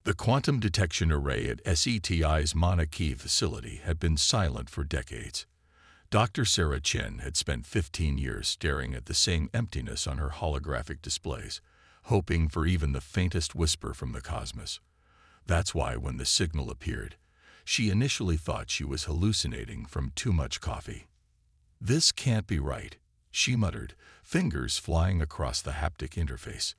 The quantum detection array at SETI's Mauna Kea facility had been silent for decades. Dr. Sarah Chen had spent 15 years staring at the same emptiness on her holographic displays, hoping for even the faintest whisper from the cosmos. That's why when the signal appeared, she initially thought she was hallucinating from too much coffee. "This can't be right," she muttered, fingers flying across the haptic interface.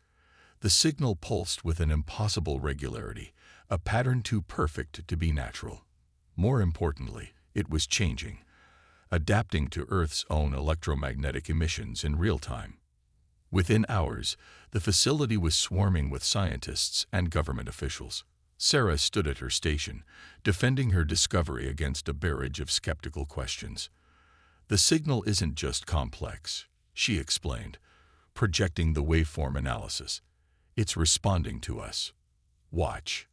The signal pulsed with an impossible regularity, a pattern too perfect to be natural. More importantly, it was changing, adapting to Earth's own electromagnetic emissions in real time. Within hours, the facility was swarming with scientists and government officials. Sarah stood at her station, defending her discovery against a barrage of skeptical questions. "The signal isn't just complex," she explained, projecting the waveform analysis. "It's responding to us. Watch."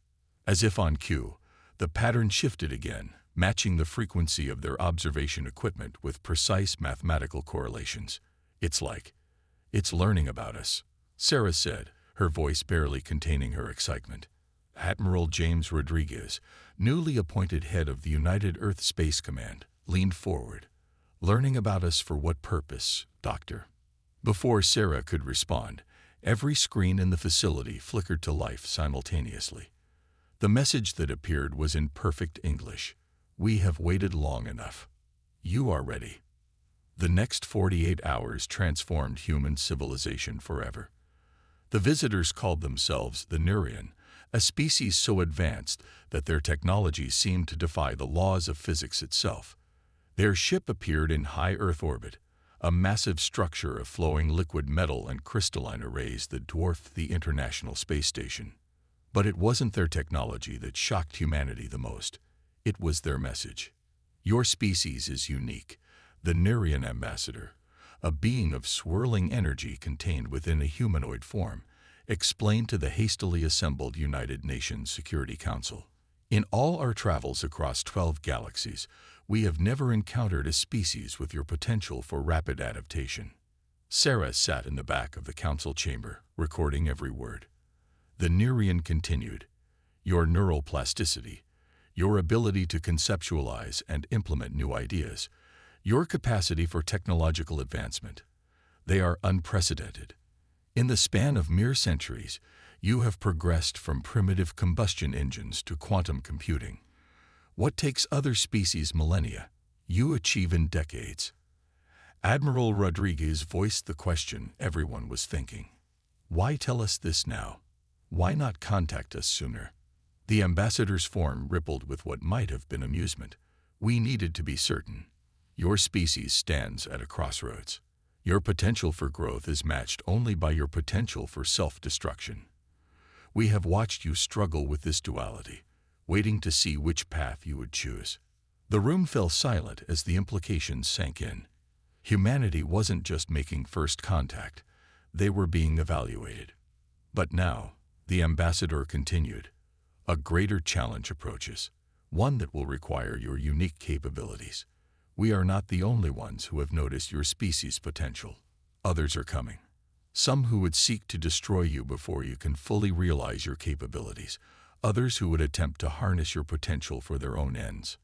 As if on cue, the pattern shifted again, matching the frequency of their observation equipment with precise mathematical correlations. It's learning about us," Sarah said, her voice barely containing her excitement. Admiral James Rodriguez, newly appointed head of the United Earth Space Command, leaned forward. "Learning about us for what purpose, Doctor?" Before Sarah could respond, every screen in the facility flickered to life simultaneously. The message that appeared was in perfect English. "We have waited long enough. You are ready." The next 48 hours transformed human civilization forever. The visitors called themselves the Nurian, a species so advanced that their technology seemed to defy the laws of physics itself. Their ship appeared in high Earth orbit, a massive structure of flowing liquid metal and crystalline arrays that dwarfed the International Space Station. But it wasn't their technology that shocked humanity the most. It was their message. "Your species is unique," the Nurian ambassador, a being of swirling energy contained within a humanoid form, explained to the hastily assembled United Nations Security Council. "In all our travels across 12 galaxies, we have never encountered a species with your potential for rapid adaptation." Sarah sat in the back of the council chamber, recording every word. The Nurian continued, "Your neural plasticity, your ability to conceptualize and implement new ideas, your capacity for technological advancement, they are unprecedented. In the span of mere centuries, you have progressed from primitive combustion engines to quantum computing. What takes other species millennia, you achieve in decades." Admiral Rodriguez voiced the question everyone was thinking. "Why tell us this now? Why not contact us sooner?" The ambassador's form rippled with what might have been amusement. "We needed to be certain. Your species stands at a crossroads. Your potential for growth is matched only by your potential for self-destruction. We have watched you struggle with this duality, waiting to see which path you would choose." The room fell silent as the implications sank in. Humanity wasn't just making first contact, they were being evaluated. "But now," the ambassador continued, "a greater challenge approaches, one that will require your unique capabilities. We are not the only ones who have noticed your species' potential. Others are coming. Some who would seek to destroy you before you can fully realize your capabilities, others who would attempt to harness your potential for their own ends."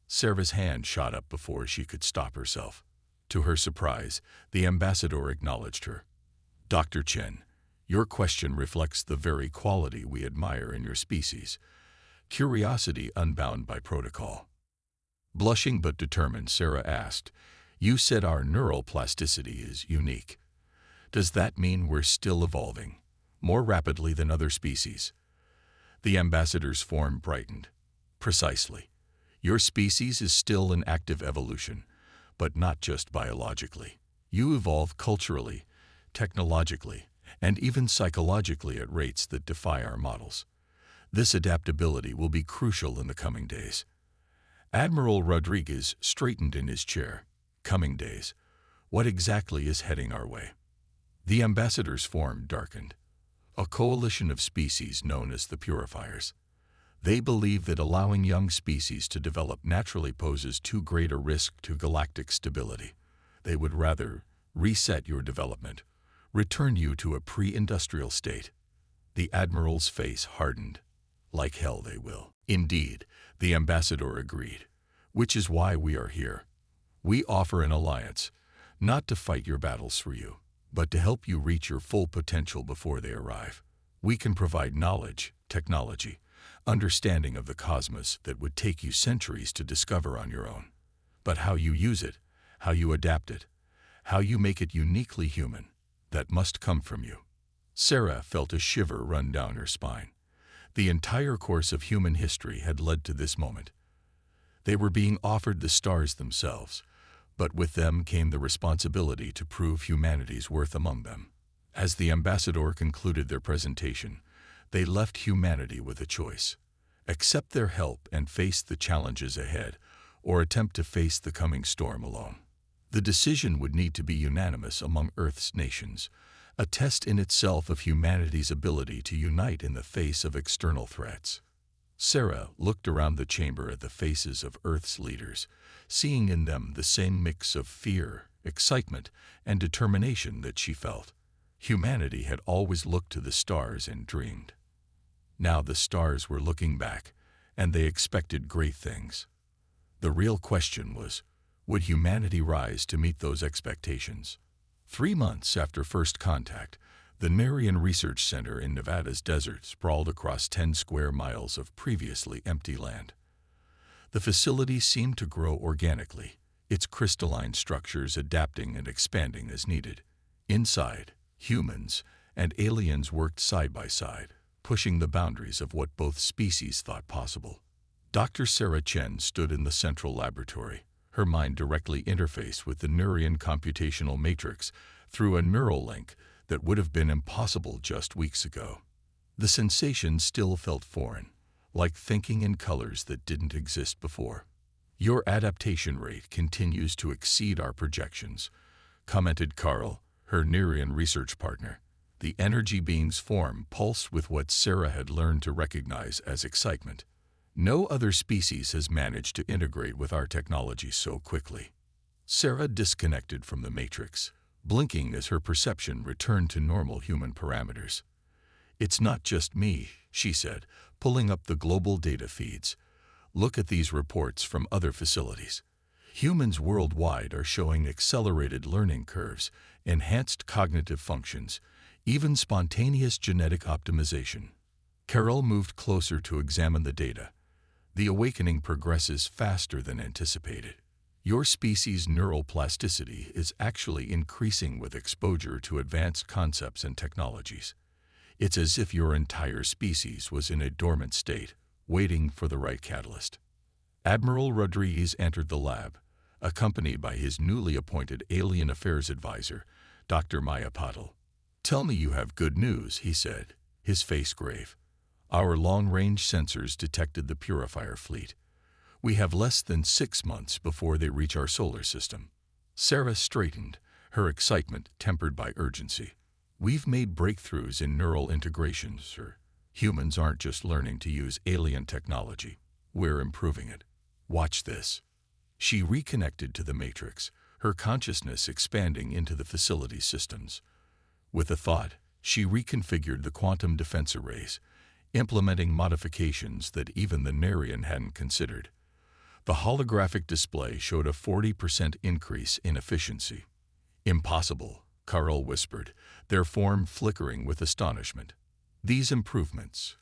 Sarah's hand shot up before she could stop herself. To her surprise, the ambassador acknowledged her. "Dr. Chen, your question reflects the very quality we admire in your species, curiosity unbound by protocol." Blushing but determined, Sarah asked, "You said our neural plasticity is unique. Does that mean we're still evolving, more rapidly than other species?" The ambassador's form brightened. "Precisely. Your species is still in active evolution, but not just biologically. You evolve culturally, technologically, and even psychologically at rates that defy our models. This adaptability will be crucial in the coming days." Admiral Rodriguez straightened in his chair. "Coming days? What exactly is heading our way?" The ambassador's form darkened. "A coalition of species known as the Purifiers. They believe that allowing young species to develop naturally poses too great a risk to galactic stability. They would rather reset your development, return you to a pre-industrial state." The Admiral's face hardened. Like hell they will. Indeed, the ambassador agreed. Which is why we are here. We offer an alliance, not to fight your battles for you, but to help you reach your full potential before they arrive. We can provide knowledge, technology, understanding of the cosmos that would take you centuries to discover on your own. But how you use it, how you adapt it, how you make it uniquely human, that must come from you. Sarah felt a shiver run down her spine. The entire course of human history had led to this moment. They were being offered the stars themselves, but with them came the responsibility to prove humanity's worth among them. As the ambassador concluded their presentation, they left humanity with a choice: accept their help and face the challenges ahead, or attempt to face the coming storm alone. The decision would need to be unanimous among Earth's nations, a test in itself of humanity's ability to unite in the face of external threats. Sarah looked around the chamber at the faces of Earth's leaders, seeing in them the same mix of fear, excitement, and determination that she felt. Humanity had always looked to the stars and dreamed. Now the stars were looking back, and they expected great things. The real question was, would humanity rise to meet those expectations? 3 months after first contact, the Marion Research Center in Nevada's desert sprawled across 10 square miles of previously empty land. The facility seemed to grow organically, its crystalline structures adapting and expanding as needed. Inside, humans and aliens worked side by side, pushing the boundaries of what both species thought possible. Dr. Sarah Chen stood in the central laboratory, her mind directly interfaced with the Neurian computational matrix through a neural link that would have been impossible just weeks ago. The sensation still felt foreign, like thinking in colors that didn't exist before. Your adaptation rate continues to exceed our projections, commented Carl, her Neurian research partner. The energy being's form pulsed with what Sarah had learned to recognize as excitement. No other species has managed to integrate with our technology so quickly. Sarah disconnected from the matrix, blinking as her perception returned to normal human parameters. It's not just me, she said, pulling up the global data feeds. Look at these reports from other facilities. Humans worldwide are showing accelerated learning curves, enhanced cognitive functions, even spontaneous genetic optimization. Carol moved closer to examine the data. The awakening progresses faster than anticipated. Your species' neural plasticity is actually increasing with exposure to advanced concepts and technologies. It's as if your entire species was in a dormant state, waiting for the right catalyst. Admiral Rodriguez entered the lab, accompanied by his newly appointed Alien Affairs Advisor, Dr. Maya Patil. "Tell me you have good news," he said, his face grave. "Our long-range sensors detected the Purifier fleet. We have less than 6 months before they reach our solar system." Sarah straightened, her excitement tempered by urgency. "We've made breakthroughs in neural integration, sir. Humans aren't just learning to use alien technology. We're improving it. Watch this." She reconnected to the matrix, her consciousness expanding into the facility's systems. With a thought, she reconfigured the quantum defense arrays, implementing modifications that even the Neurian hadn't considered. The holographic display showed a 40% increase in efficiency. "Impossible," Carl whispered, their form flickering with astonishment. "These improvements,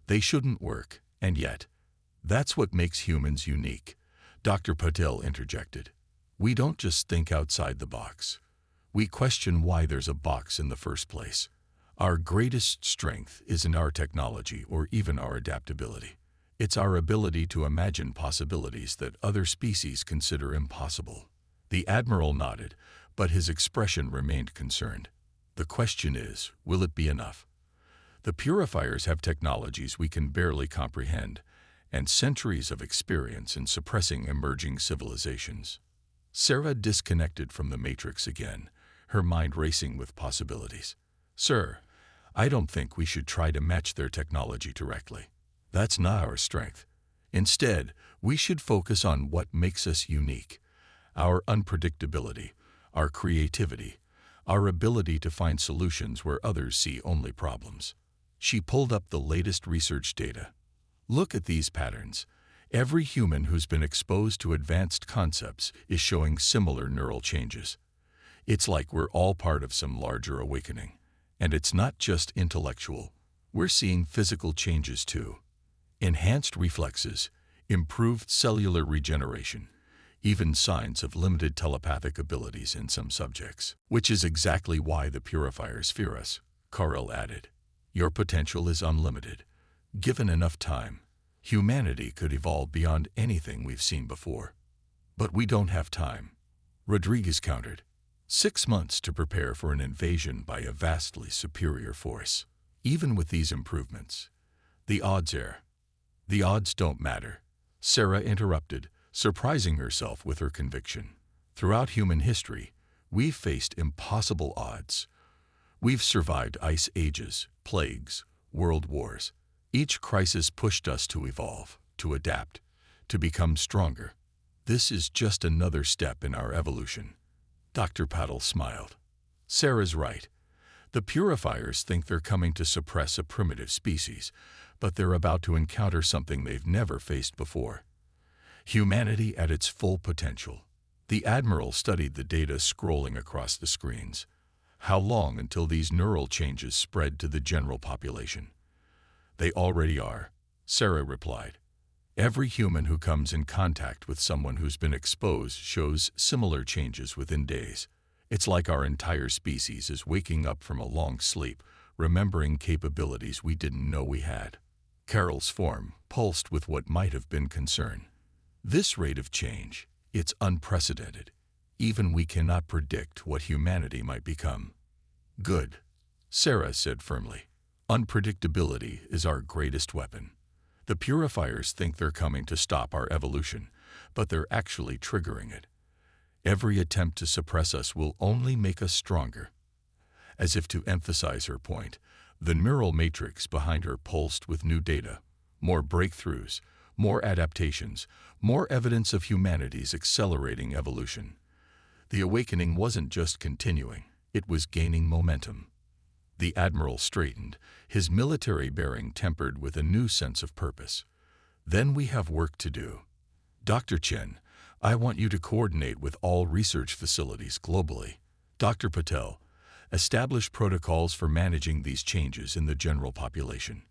they shouldn't work, and yet, that's what makes humans unique," Dr. Patel interjected. "We don't just think outside the box. We question why there's a box in the first place. Our greatest strength isn't our technology or even our adaptability. It's our ability to imagine possibilities that other species consider impossible." The Admiral nodded, but his expression remained concerned. "The question is, will it be enough? The purifiers have technologies we can barely comprehend, and centuries of experience in suppressing emerging civilizations." Sarah disconnected from the matrix again, her mind racing with possibilities. "Sir, I don't think we should try to match their technology directly. That's not our strength. Instead, we should focus on what makes us unique: our unpredictability, our creativity, our ability to find solutions where others see only problems." She pulled up the latest research data. Look at these patterns. Every human who's been exposed to advanced concepts is showing similar neural changes. It's like we're all part of some larger awakening. And it's not just intellectual. We're seeing physical changes too. Enhanced reflexes, improved cellular regeneration, even signs of limited telepathic abilities in some subjects. Which is exactly why the purifiers fear us, Carl added. Your potential is unlimited. Given enough time, humanity could evolve beyond anything we've seen before. But we don't have time, Rodriguez countered. 6 months to prepare for an invasion by a vastly superior force. Even with these improvements, the odds don't matter, Sarah interrupted, surprising herself with her conviction. Throughout human history, we've faced impossible odds. We've survived ice ages, plagues, world wars. Each crisis pushed us to evolve, to adapt, to become stronger. This is just another step in our evolution. Dr. Paddle smiled. Sarah's right. The purifiers think they're coming to suppress a primitive species, but they're about to encounter something they've never faced before. Humanity at its full potential. The Admiral studied the data scrolling across the screens. How long until these neural changes spread to the general population? They already are, Sarah replied. Every human who comes in contact with someone who's been exposed shows similar changes within days. It's like our entire species is waking up from a long sleep, remembering capabilities we didn't know we had. Carol's form pulsed with what might have been concern. This rate of change, it's unprecedented. Even we cannot predict what humanity might become. Good, Sarah said firmly. Unpredictability is our greatest weapon. The purifiers think they're coming to stop our evolution, but they're actually triggering it. Every attempt to suppress us will only make us stronger. As if to emphasize her point, the neural matrix behind her pulsed with new data, more breakthroughs, more adaptations, more evidence of humanity's accelerating evolution. The awakening wasn't just continuing, it was gaining momentum. The Admiral straightened, his military bearing tempered with a new sense of purpose. Then we have work to do. Dr. Chen, I want you to coordinate with all research facilities globally. Dr. Patel, establish protocols for managing these changes in the general population.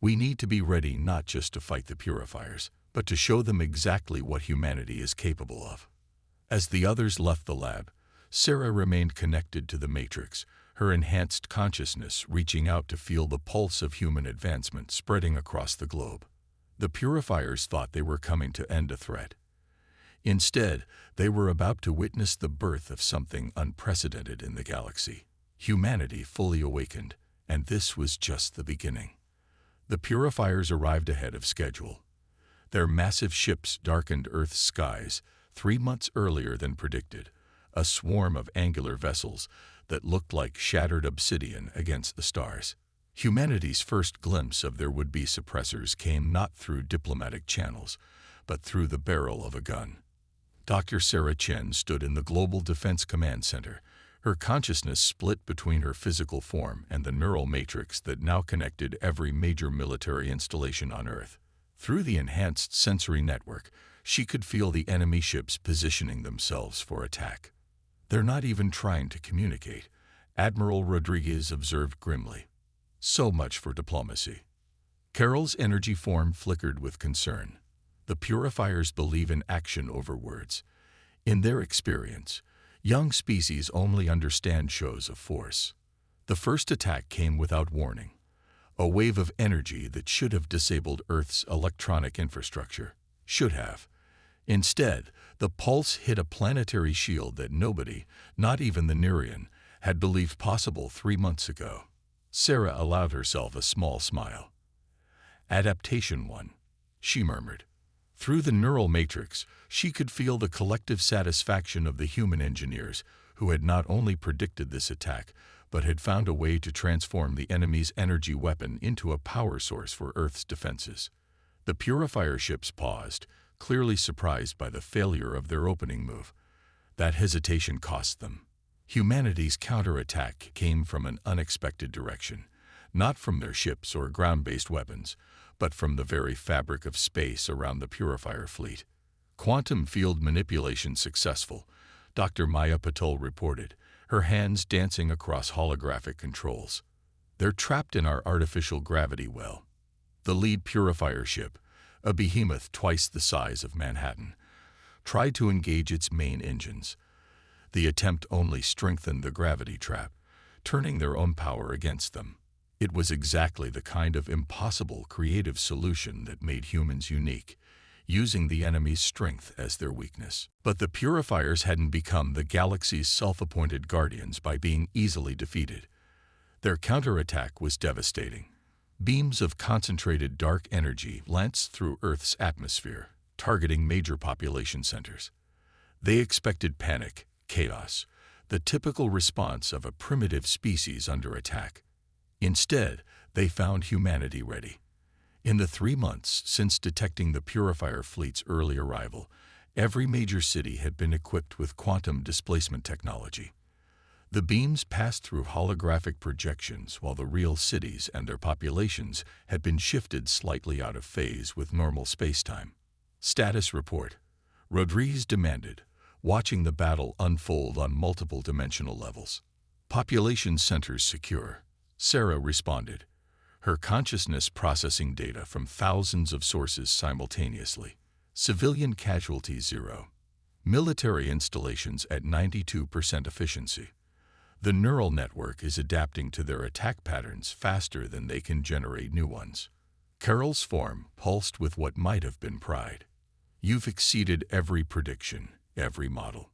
We need to be ready not just to fight the purifiers, but to show them exactly what humanity is capable of. As the others left the lab, Sarah remained connected to the Matrix, her enhanced consciousness reaching out to feel the pulse of human advancement spreading across the globe. The purifiers thought they were coming to end a threat. Instead, they were about to witness the birth of something unprecedented in the galaxy. Humanity fully awakened, and this was just the beginning. The purifiers arrived ahead of schedule. Their massive ships darkened Earth's skies 3 months earlier than predicted, a swarm of angular vessels that looked like shattered obsidian against the stars. Humanity's first glimpse of their would-be suppressors came not through diplomatic channels, but through the barrel of a gun. Dr. Sarah Chen stood in the Global Defense Command Center, her consciousness split between her physical form and the neural matrix that now connected every major military installation on Earth. Through the enhanced sensory network, she could feel the enemy ships positioning themselves for attack. They're not even trying to communicate, Admiral Rodriguez observed grimly. So much for diplomacy. Carol's energy form flickered with concern. The purifiers believe in action over words. In their experience, young species only understand shows of force. The first attack came without warning, a wave of energy that should have disabled Earth's electronic infrastructure. Should have. Instead, the pulse hit a planetary shield that nobody, not even the Nerian, had believed possible 3 months ago. Sarah allowed herself a small smile. Adaptation 1, she murmured. Through the neural matrix, she could feel the collective satisfaction of the human engineers who had not only predicted this attack, but had found a way to transform the enemy's energy weapon into a power source for Earth's defenses. The purifier ships paused, clearly surprised by the failure of their opening move. That hesitation cost them. Humanity's counterattack came from an unexpected direction, not from their ships or ground-based weapons, but from the very fabric of space around the Purifier fleet. Quantum field manipulation successful, Dr. Maya Patel reported, her hands dancing across holographic controls. They're trapped in our artificial gravity well. The lead Purifier ship, a behemoth twice the size of Manhattan, tried to engage its main engines. The attempt only strengthened the gravity trap, turning their own power against them. It was exactly the kind of impossible creative solution that made humans unique, using the enemy's strength as their weakness. But the Purifiers hadn't become the galaxy's self-appointed guardians by being easily defeated. Their counterattack was devastating. Beams of concentrated dark energy lanced through Earth's atmosphere, targeting major population centers. They expected panic, chaos, the typical response of a primitive species under attack. Instead, they found humanity ready. In the 3 months since detecting the Purifier fleet's early arrival, every major city had been equipped with quantum displacement technology. The beams passed through holographic projections while the real cities and their populations had been shifted slightly out of phase with normal spacetime. Status report, Rodriguez demanded, watching the battle unfold on multiple dimensional levels. Population centers secure, Sarah responded, her consciousness processing data from thousands of sources simultaneously. Civilian casualties 0. Military installations at 92% efficiency. The neural network is adapting to their attack patterns faster than they can generate new ones. Carol's form pulsed with what might have been pride. You've exceeded every prediction, every model.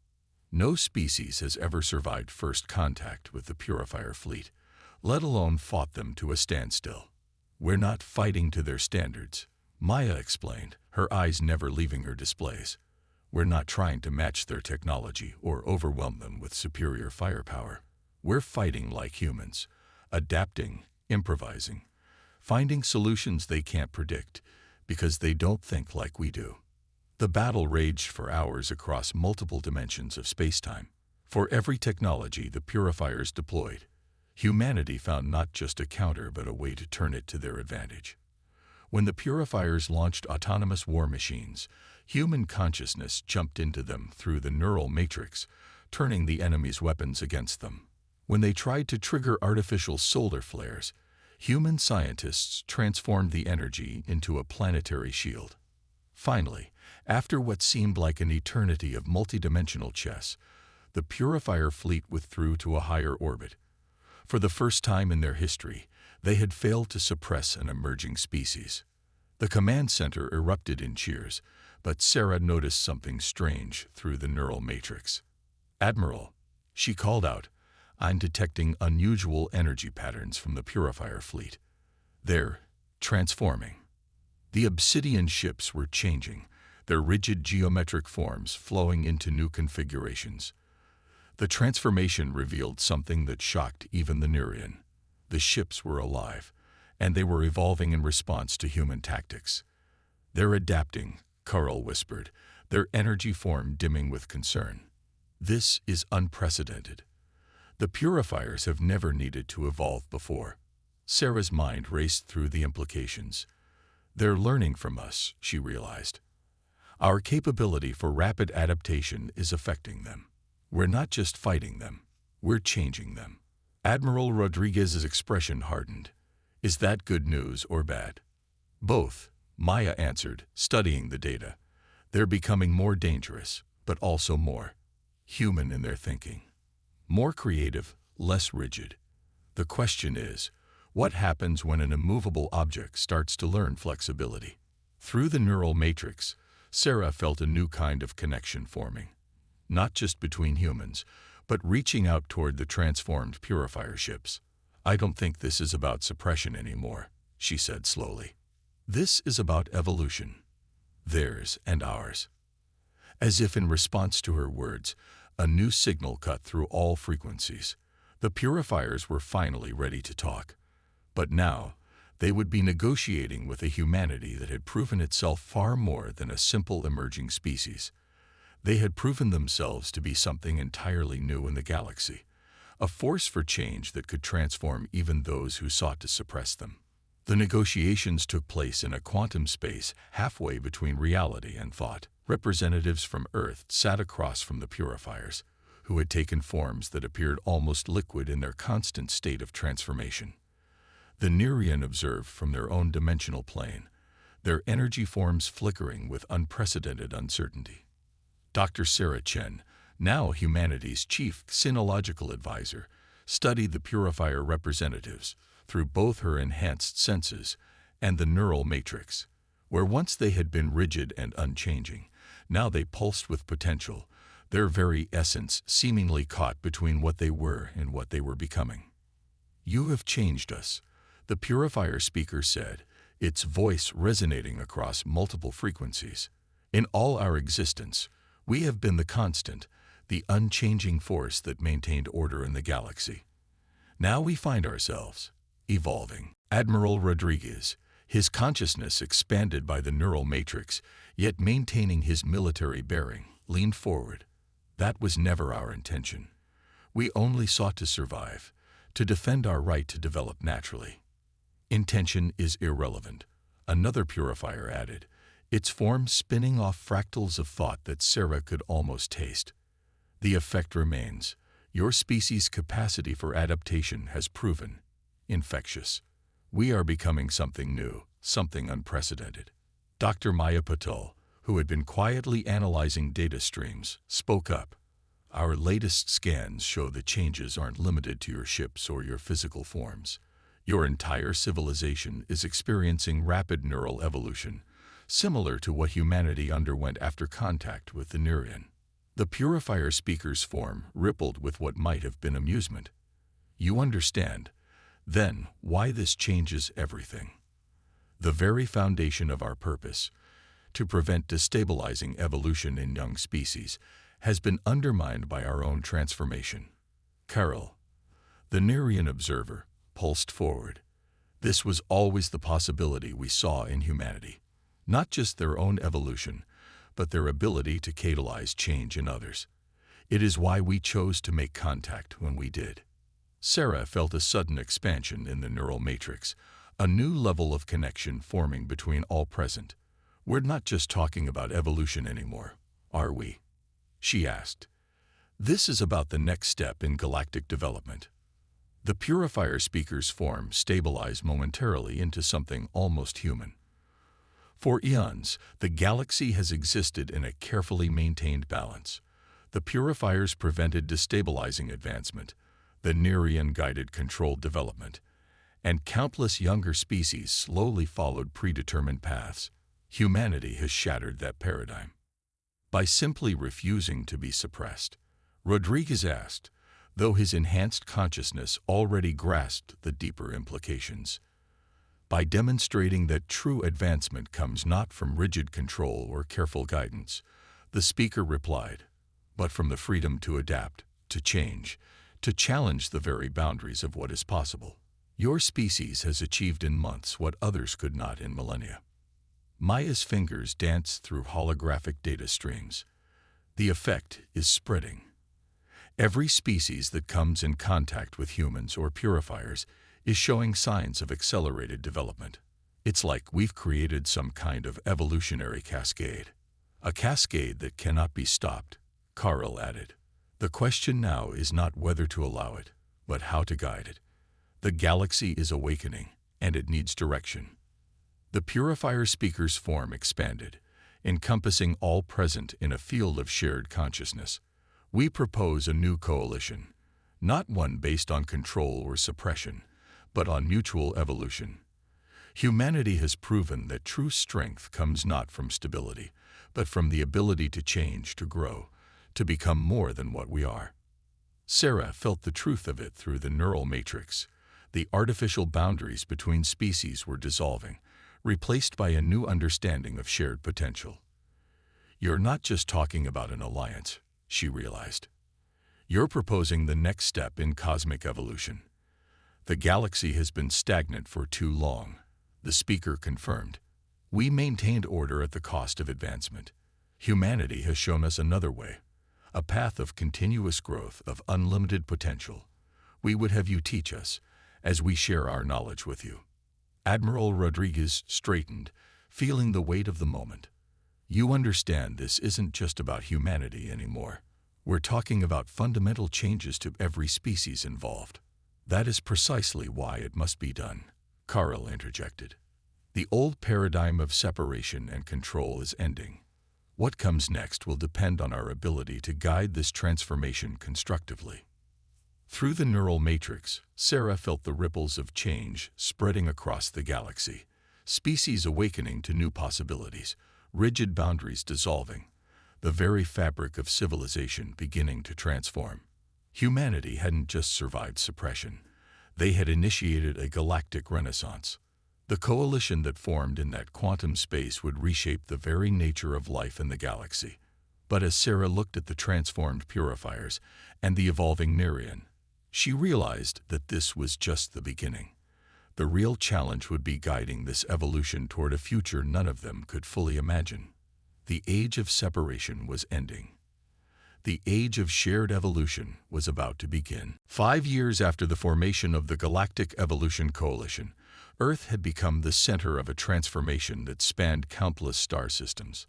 No species has ever survived first contact with the Purifier fleet, let alone fought them to a standstill. We're not fighting to their standards, Maya explained, her eyes never leaving her displays. We're not trying to match their technology or overwhelm them with superior firepower. We're fighting like humans, adapting, improvising, finding solutions they can't predict because they don't think like we do. The battle raged for hours across multiple dimensions of spacetime. For every technology the Purifiers deployed, humanity found not just a counter but a way to turn it to their advantage. When the Purifiers launched autonomous war machines, human consciousness jumped into them through the neural matrix, turning the enemy's weapons against them. When they tried to trigger artificial solar flares, human scientists transformed the energy into a planetary shield. Finally, after what seemed like an eternity of multidimensional chess, the Purifier fleet withdrew to a higher orbit. For the first time in their history, they had failed to suppress an emerging species. The command center erupted in cheers, but Sarah noticed something strange through the neural matrix. "Admiral," she called out, "I'm detecting unusual energy patterns from the Purifier fleet. They're transforming." The obsidian ships were changing, their rigid geometric forms flowing into new configurations. The transformation revealed something that shocked even the Neurian. The ships were alive, and they were evolving in response to human tactics. "They're adapting," Carl whispered, their energy form dimming with concern. "This is unprecedented. The Purifiers have never needed to evolve before." Sarah's mind raced through the implications. "They're learning from us," she realized. "Our capability for rapid adaptation is affecting them. We're not just fighting them, we're changing them." Admiral Rodriguez's expression hardened. "Is that good news or bad?" "Both," Maya answered, studying the data. "They're becoming more dangerous, but also more human in their thinking. More creative, less rigid. The question is, what happens when an immovable object starts to learn flexibility?" Through the neural matrix, Sarah felt a new kind of connection forming. Not just between humans, but reaching out toward the transformed Purifier ships. "I don't think this is about suppression anymore," she said slowly. "This is about evolution. Theirs and ours." As if in response to her words, a new signal cut through all frequencies. The Purifiers were finally ready to talk. But now, they would be negotiating with a humanity that had proven itself far more than a simple emerging species. They had proven themselves to be something entirely new in the galaxy, a force for change that could transform even those who sought to suppress them. The negotiations took place in a quantum space halfway between reality and thought. Representatives from Earth sat across from the purifiers, who had taken forms that appeared almost liquid in their constant state of transformation. The Nerian observed from their own dimensional plane, their energy forms flickering with unprecedented uncertainty. Dr. Sarah Chen, now humanity's chief sinological advisor, studied the purifier representatives through both her enhanced senses and the neural matrix. Where once they had been rigid and unchanging, now they pulsed with potential, their very essence seemingly caught between what they were and what they were becoming. "You have changed us," the purifier speaker said, its voice resonating across multiple frequencies. "In all our existence, we have been the constant, the unchanging force that maintained order in the galaxy. Now we find ourselves evolving." Admiral Rodriguez, his consciousness expanded by the neural matrix, yet maintaining his military bearing, leaned forward. "That was never our intention. We only sought to survive, to defend our right to develop naturally." "Intention is irrelevant," another purifier added, its form spinning off fractals of thought that Sarah could almost taste. "The effect remains. Your species' capacity for adaptation has proven infectious. We are becoming something new, something unprecedented." Dr. Maya Patel, who had been quietly analyzing data streams, spoke up. "Our latest scans show the changes aren't limited to your ships or your physical forms. Your entire civilization is experiencing rapid neural evolution, similar to what humanity underwent after contact with the Nerian." The purifier speaker's form rippled with what might have been amusement. "You understand, then, why this changes everything. The very foundation of our purpose, to prevent destabilizing evolution in young species, has been undermined by our own transformation." Carol, the Nerian observer, pulsed forward. "This was always the possibility we saw in humanity. Not just their own evolution, but their ability to catalyze change in others. It is why we chose to make contact when we did." Sarah felt a sudden expansion in the neural matrix, a new level of connection forming between all present. "We're not just talking about evolution anymore, are we?" she asked. "This is about the next step in galactic development." The purifier speaker's form stabilized momentarily into something almost human. "For eons, the galaxy has existed in a carefully maintained balance. The purifiers prevented destabilizing advancement, the Nerian-guided controlled development, and countless younger species slowly followed predetermined paths. Humanity has shattered that paradigm by simply refusing to be suppressed." Rodriguez asked, though his enhanced consciousness already grasped the deeper implications. "By demonstrating that true advancement comes not from rigid control or careful guidance," the speaker replied, "but from the freedom to adapt, to change, to challenge the very boundaries of what is possible. Your species has achieved in months what others could not in millennia." Maya's fingers danced through holographic data streams. "The effect is spreading. Every species that comes in contact with humans or purifiers is showing signs of accelerated development. It's like we've created some kind of evolutionary cascade. A cascade that cannot be stopped," Carl added. "The question now is not whether to allow it, but how to guide it. The galaxy is awakening, and it needs direction." The purifier speaker's form expanded, encompassing all present in a field of shared consciousness. "We propose a new coalition, not one based on control or suppression, but on mutual evolution. Humanity has proven that true strength comes not from stability, but from the ability to change, to grow, to become more than what we are." Sarah felt the truth of it through the neural matrix. The artificial boundaries between species were dissolving, replaced by a new understanding of shared potential. "You're not just talking about an alliance," she realized. "You're proposing the next step in cosmic evolution. The galaxy has been stagnant for too long," the speaker confirmed. "We maintained order at the cost of advancement. Humanity has shown us another way, a path of continuous growth, of unlimited potential. We would have you teach us, as we share our knowledge with you." Admiral Rodriguez straightened, feeling the weight of the moment. You understand this isn't just about humanity anymore. We're talking about fundamental changes to every species involved. That is precisely why it must be done, Carl interjected. The old paradigm of separation and control is ending. What comes next will depend on our ability to guide this transformation constructively. Through the neural matrix, Sarah felt the ripples of change spreading across the galaxy, species awakening to new possibilities, rigid boundaries dissolving, the very fabric of civilization beginning to transform. Humanity hadn't just survived suppression. They had initiated a galactic renaissance. The coalition that formed in that quantum space would reshape the very nature of life in the galaxy. But as Sarah looked at the transformed purifiers and the evolving Nerian, she realized that this was just the beginning. The real challenge would be guiding this evolution toward a future none of them could fully imagine. The age of separation was ending. The age of shared evolution was about to begin. 5 years after the formation of the Galactic Evolution Coalition, Earth had become the center of a transformation that spanned countless star systems.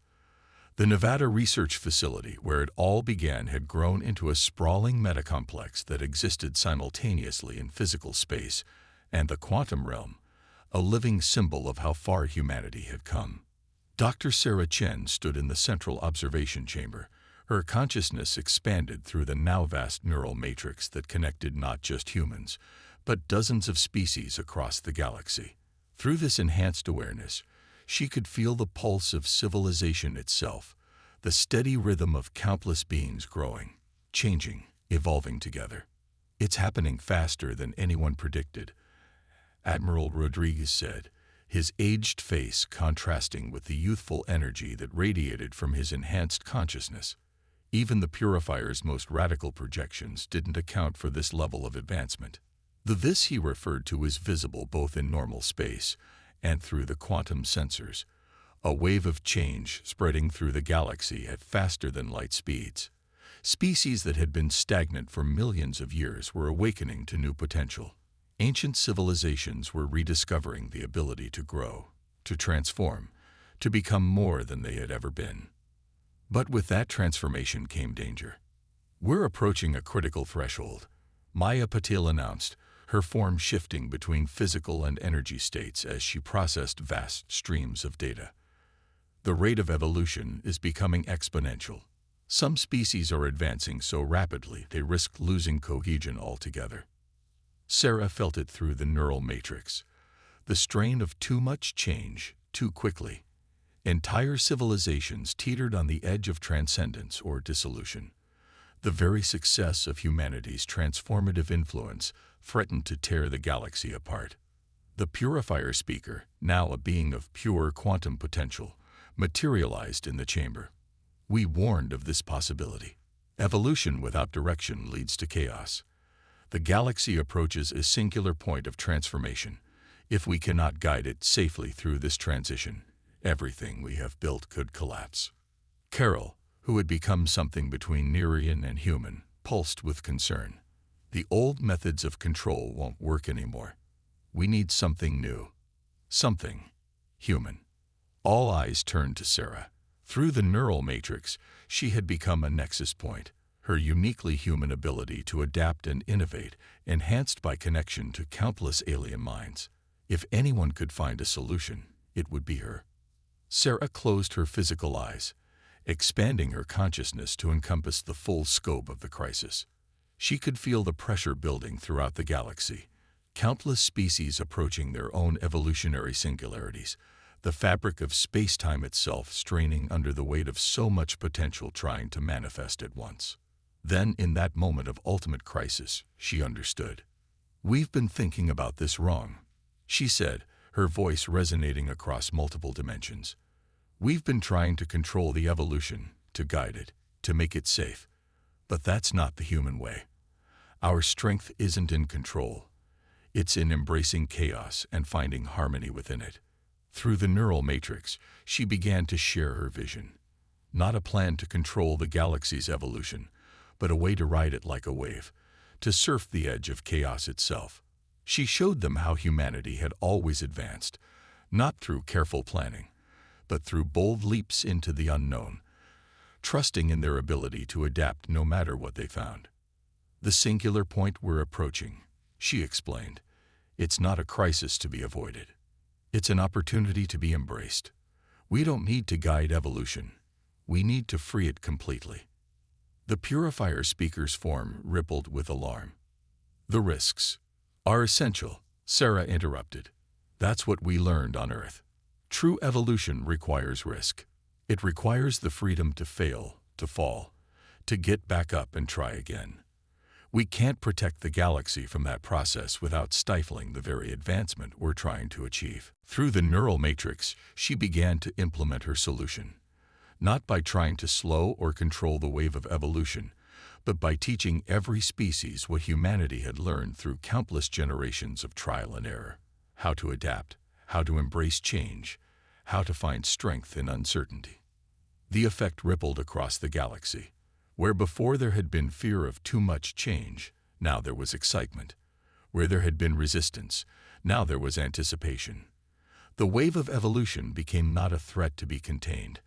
The Nevada Research Facility, where it all began, had grown into a sprawling metacomplex that existed simultaneously in physical space and the quantum realm, a living symbol of how far humanity had come. Dr. Sarah Chen stood in the central observation chamber. Her consciousness expanded through the now vast neural matrix that connected not just humans, but dozens of species across the galaxy. Through this enhanced awareness, she could feel the pulse of civilization itself, the steady rhythm of countless beings growing, changing, evolving together. It's happening faster than anyone predicted, Admiral Rodriguez said, his aged face contrasting with the youthful energy that radiated from his enhanced consciousness. Even the purifier's most radical projections didn't account for this level of advancement. The this he referred to is visible both in normal space and through the quantum sensors, a wave of change spreading through the galaxy at faster than light speeds. Species that had been stagnant for millions of years were awakening to new potential. Ancient civilizations were rediscovering the ability to grow, to transform, to become more than they had ever been. But with that transformation came danger. We're approaching a critical threshold, Maya Patil announced, her form shifting between physical and energy states as she processed vast streams of data. The rate of evolution is becoming exponential. Some species are advancing so rapidly they risk losing cohesion altogether. Sarah felt it through the neural matrix, the strain of too much change, too quickly. Entire civilizations teetered on the edge of transcendence or dissolution. The very success of humanity's transformative influence threatened to tear the galaxy apart. The purifier speaker, now a being of pure quantum potential, materialized in the chamber. We warned of this possibility. Evolution without direction leads to chaos. The galaxy approaches a singular point of transformation. If we cannot guide it safely through this transition, everything we have built could collapse. Carol, who had become something between Nerian and human, pulsed with concern. The old methods of control won't work anymore. We need something new. Something human. All eyes turned to Sarah. Through the neural matrix, she had become a nexus point, her uniquely human ability to adapt and innovate, enhanced by connection to countless alien minds. If anyone could find a solution, it would be her. Sarah closed her physical eyes, expanding her consciousness to encompass the full scope of the crisis. She could feel the pressure building throughout the galaxy, countless species approaching their own evolutionary singularities, the fabric of space-time itself straining under the weight of so much potential trying to manifest at once. Then, in that moment of ultimate crisis, she understood. "We've been thinking about this wrong," she said, her voice resonating across multiple dimensions. "We've been trying to control the evolution, to guide it, to make it safe. But that's not the human way. Our strength isn't in control. It's in embracing chaos and finding harmony within it." Through the neural matrix, she began to share her vision. Not a plan to control the galaxy's evolution, but a way to ride it like a wave, to surf the edge of chaos itself. She showed them how humanity had always advanced, not through careful planning, but through bold leaps into the unknown, trusting in their ability to adapt no matter what they found. The singular point we're approaching, she explained, it's not a crisis to be avoided. It's an opportunity to be embraced. We don't need to guide evolution. We need to free it completely. The Purifier speaker's form rippled with alarm. The risks are essential, Sarah interrupted. That's what we learned on Earth. True evolution requires risk. It requires the freedom to fail, to fall, to get back up and try again. We can't protect the galaxy from that process without stifling the very advancement we're trying to achieve. Through the neural matrix, she began to implement her solution, not by trying to slow or control the wave of evolution, but by teaching every species what humanity had learned through countless generations of trial and error: how to adapt, how to embrace change, how to find strength in uncertainty. The effect rippled across the galaxy. Where before there had been fear of too much change, now there was excitement. Where there had been resistance, now there was anticipation. The wave of evolution became not a threat to be contained,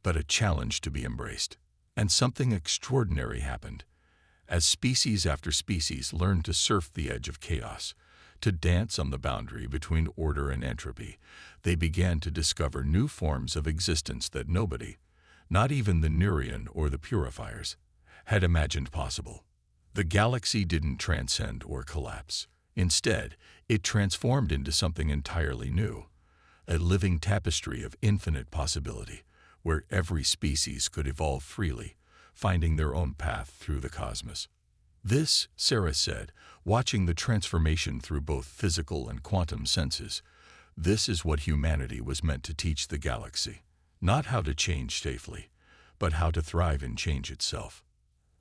but a challenge to be embraced. And something extraordinary happened. As species after species learned to surf the edge of chaos, to dance on the boundary between order and entropy, they began to discover new forms of existence that nobody, not even the Neurian or the Purifiers, had imagined possible. The galaxy didn't transcend or collapse. Instead, it transformed into something entirely new, a living tapestry of infinite possibility, where every species could evolve freely, finding their own path through the cosmos. This, Sarah said, watching the transformation through both physical and quantum senses, this is what humanity was meant to teach the galaxy. Not how to change safely, but how to thrive in change itself.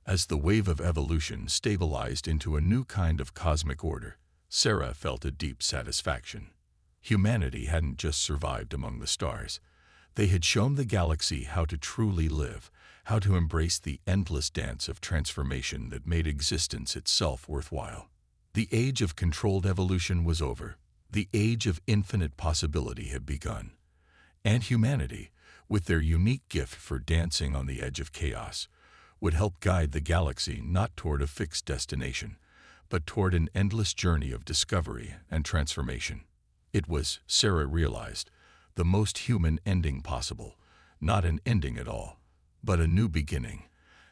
As the wave of evolution stabilized into a new kind of cosmic order, Sarah felt a deep satisfaction. Humanity hadn't just survived among the stars. They had shown the galaxy how to truly live, how to embrace the endless dance of transformation that made existence itself worthwhile. The age of controlled evolution was over. The age of infinite possibility had begun. And humanity, with their unique gift for dancing on the edge of chaos, would help guide the galaxy not toward a fixed destination, but toward an endless journey of discovery and transformation. It was, Sarah realized, the most human ending possible, not an ending at all, but a new beginning,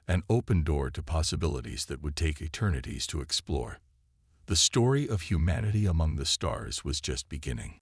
an open door to possibilities that would take eternities to explore. The story of humanity among the stars was just beginning.